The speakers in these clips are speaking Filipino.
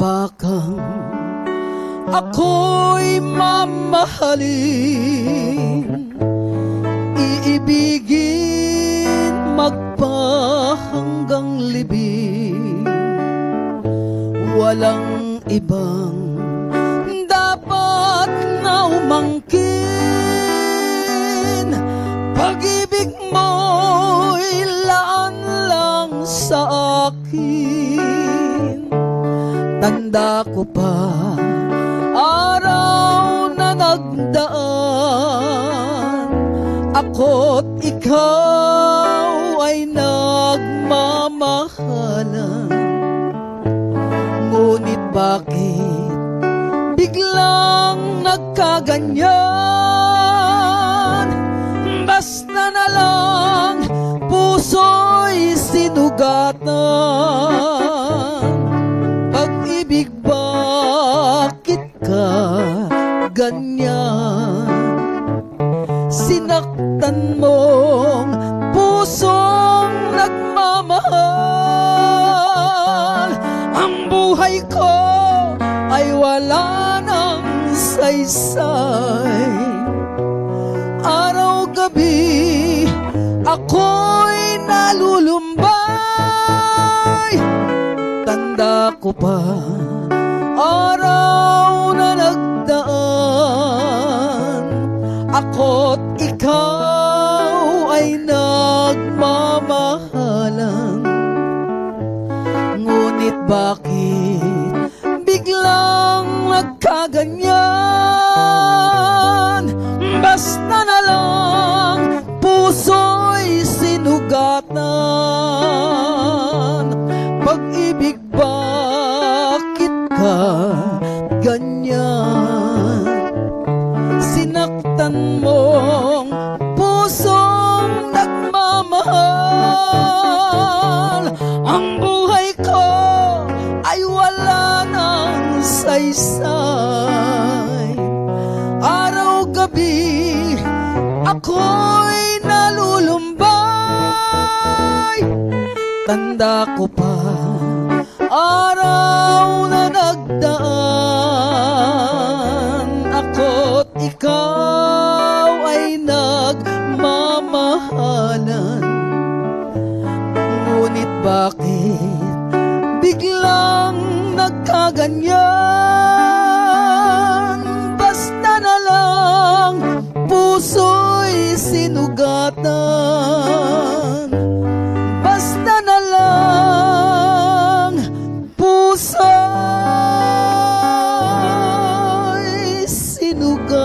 Bakang ako'y mamahalin, iibigin magpahanggang libing. Walang ibang dapat na umangkin, pag-ibig mo'y laan lang sa akin. Tanda ko pa araw na nagdaan, ako't ikaw ay nagmamahalan. Ngunit bakit biglang nagkaganyan? Basta na lang puso'y sinugatan. Pag-ibig, bakit ka ganyan? Sinaktan mong pusong nagmamahal. Ang buhay ko ay wala ng saysay. Araw-gabi ako'y nalulumbay. Tanda ko pa araw na nagdaan, ako't ikaw ay nagmamahalan. Ngunit bakit biglang nagkaganyan? Basta na lang puso'y sinugatan. Pag-ibig, bakit ka ganyan? Sinaktan mong pusong nagmamahal. Ang buhay ko ay wala ng saysay. Araw-gabi ako'y nalulumbay. Tanda ko pa araw na nagdaan, ako't ikaw ay nagmamahalan. Ngunit bakit biglang nagkaganyan? Basta na lang puso'y sinugatan. Basta na lang puso'y sinugatan.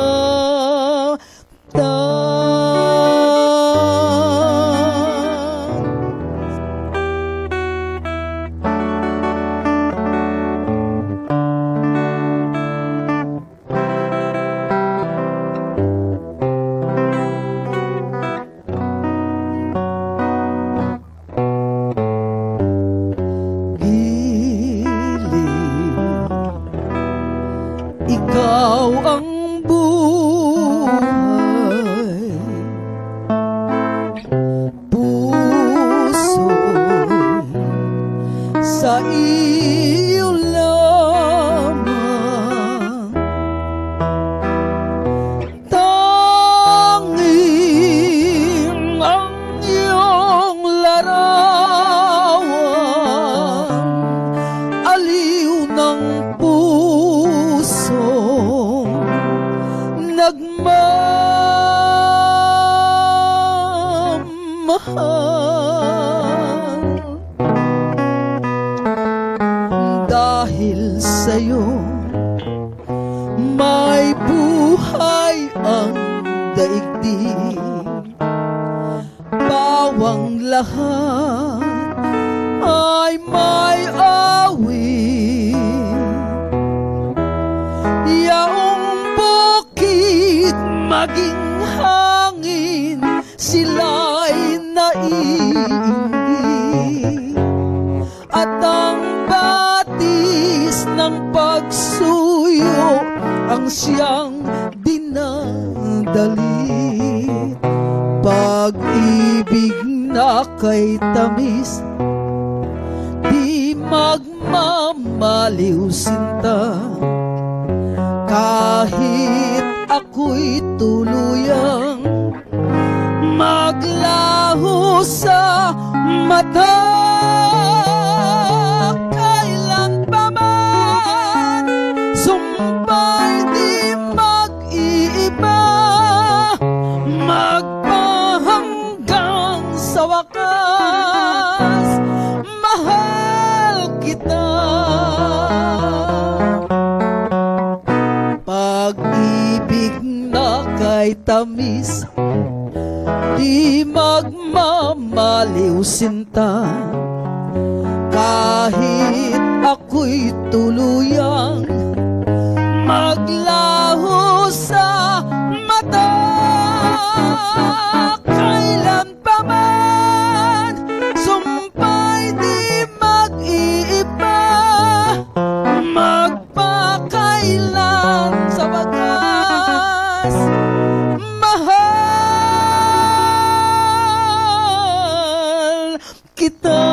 Ikaw ang buhay, puso'y sa iyo lamang. Tanging ang iyong larawan, aliw ng nagmamahal. Dahil sa'yo may buhay ang daigdig. Bawang lahat ay may awit. Yaong bukid maging hangin, sila'y naiinggit. At ang batis ng pagsuyo ang siyang dinadalit. Pag-ibig na kay tamis, di magmamahal. magmamaliw sinta, kahit ako'y tuluyang maglaho sa mata. Kailan pa man sumpa'y di mag-iiba, magpahanggang sa wakas, mahal kita. Pag-ibig na kay tamis, di magmamaliw sinta, kahit ako'y tuluyang maglaho sa mata. Kailan pa man sumpa'y di mag-iiba, magpakailan sa wakas, mahal kita.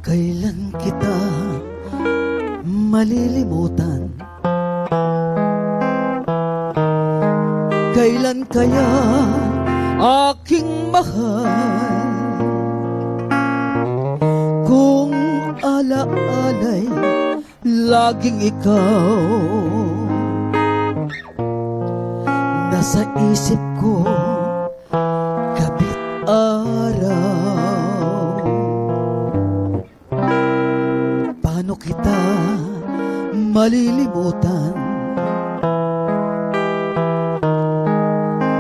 Kailan kita malilimutan? Kailan kaya aking mahal? Kung alaala'y laging ikaw nasa isip ko gabi't araw. Paano kita malilimutan?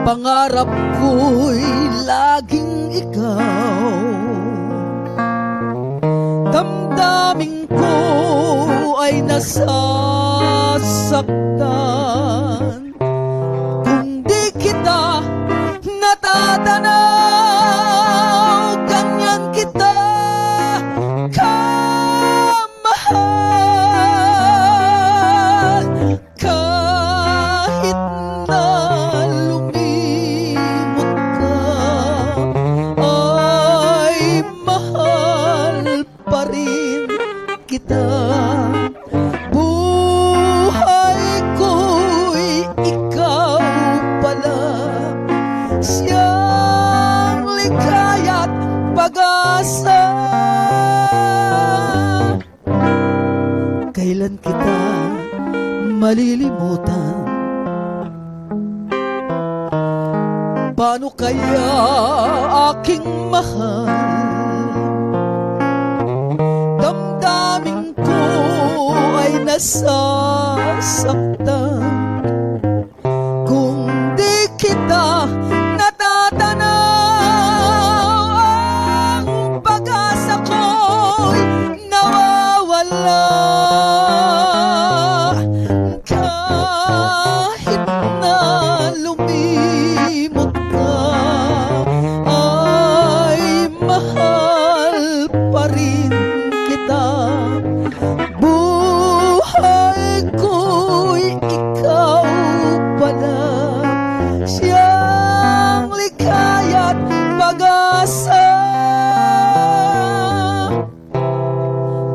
Pangarap ko'y laging ikaw, damdamin ko ay nasasaktan kung di kita natatanaw. Ganyan kita kamahal, kahit na lumimot ka, ay mahal pa rin kita. Buhay ko'y ikaw pala, siyang likaya't pag-asa. Kailan kita malilimutan? Paano kaya aking mahal? Damdamin ko ay nasasaktan kung di kita natatanaw. Ang pag-asa ko'y nawawala, kahit na lumimot ka, ay mahal pa rin kita. Buhay ko'y ikaw pala, siyang likaya't pag-asa.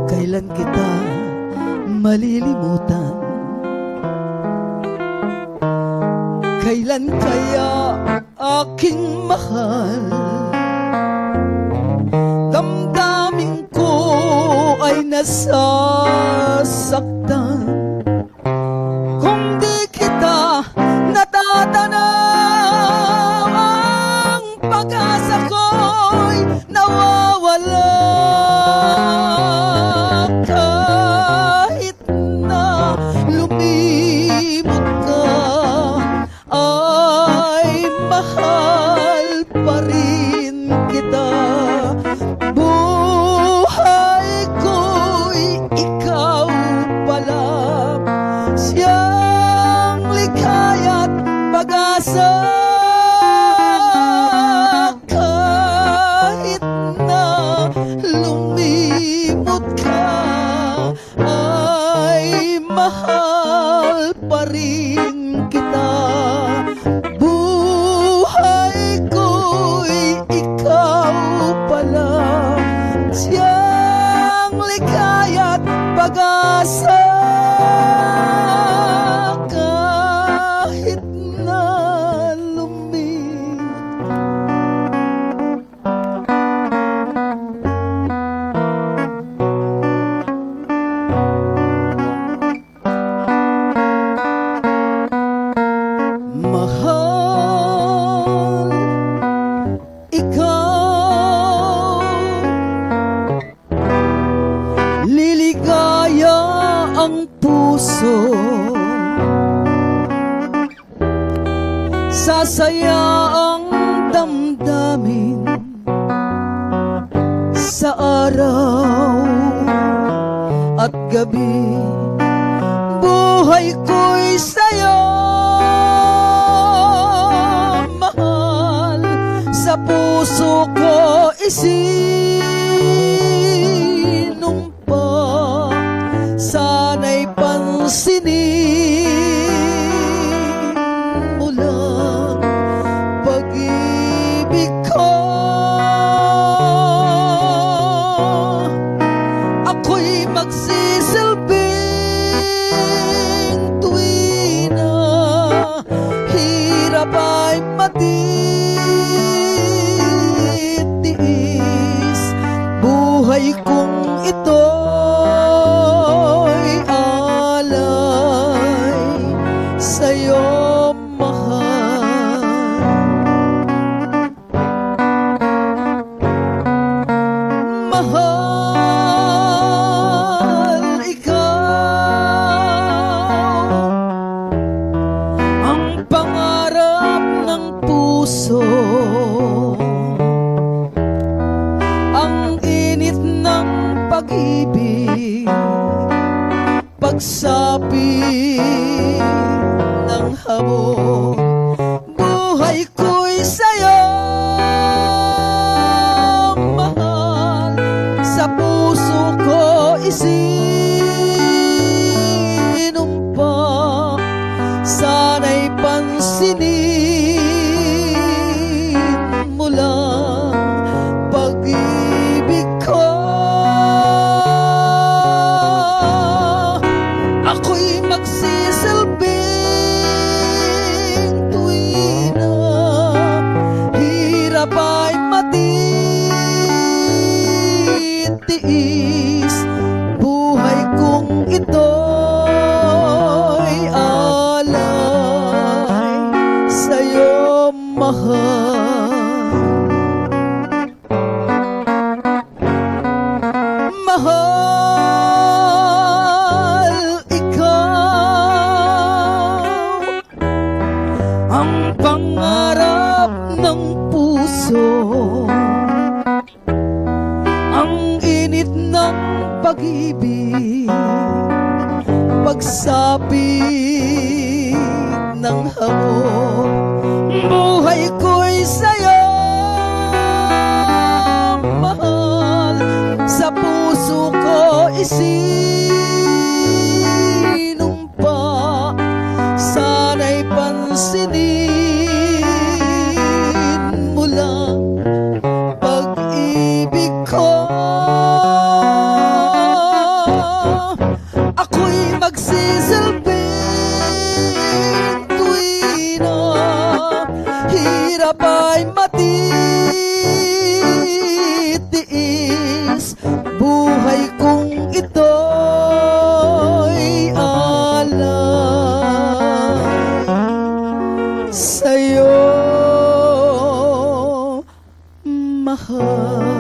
Kailan kita malilimutan? Kailan kaya aking mahal? Damdamin ko ay nasasaktan kung di kita natatanaw. Ang pag-asa ko'y nawawala, kahit na lumimot ka, ay mahal pa rin kita. Buhay ko'y ikaw pa rin kita. Buhay ko'y ikaw pala, siyang likaya't pag-asa. Kahit na lumimot mahal, ikaw liligaya ang puso, sasaya ang damdamin sa araw at gabi. Buhay ko'y sa'yo, mahal, sa puso ko isinumpa. Sana'y pansinin mo lang pag-ibig ko. Ako'y magsisilbing tuwina, hirap ay matitiis. Buhay kong ito'y alay sa'yo, mahal. Mahal, ikaw ang pangarap ng puso, ang init ng pag-ibig, pagsapit ng hamon. Buhay ko'y sa'yo, mahal, sa puso ko isinumpa. Sana'y pansinin mo lang pag-ibig ko. Ako'y magsisilbing tuwina, hirap ay matitiis. Buhay kong ito'y alay sa'yo, mahal. Mahal, ikaw ang pangarap ng puso, ang init ng pag-ibig, pagsapit ng hamon. Buhay ko'y sa'yo, mahal, sa puso ko isinumpa. Sana'y pansinin mo lang pag-ibig ko. Ako'y magsisilbing tuwina, hirap ay matitiis. Buhay kong ito'y alay sa'yo, mahal.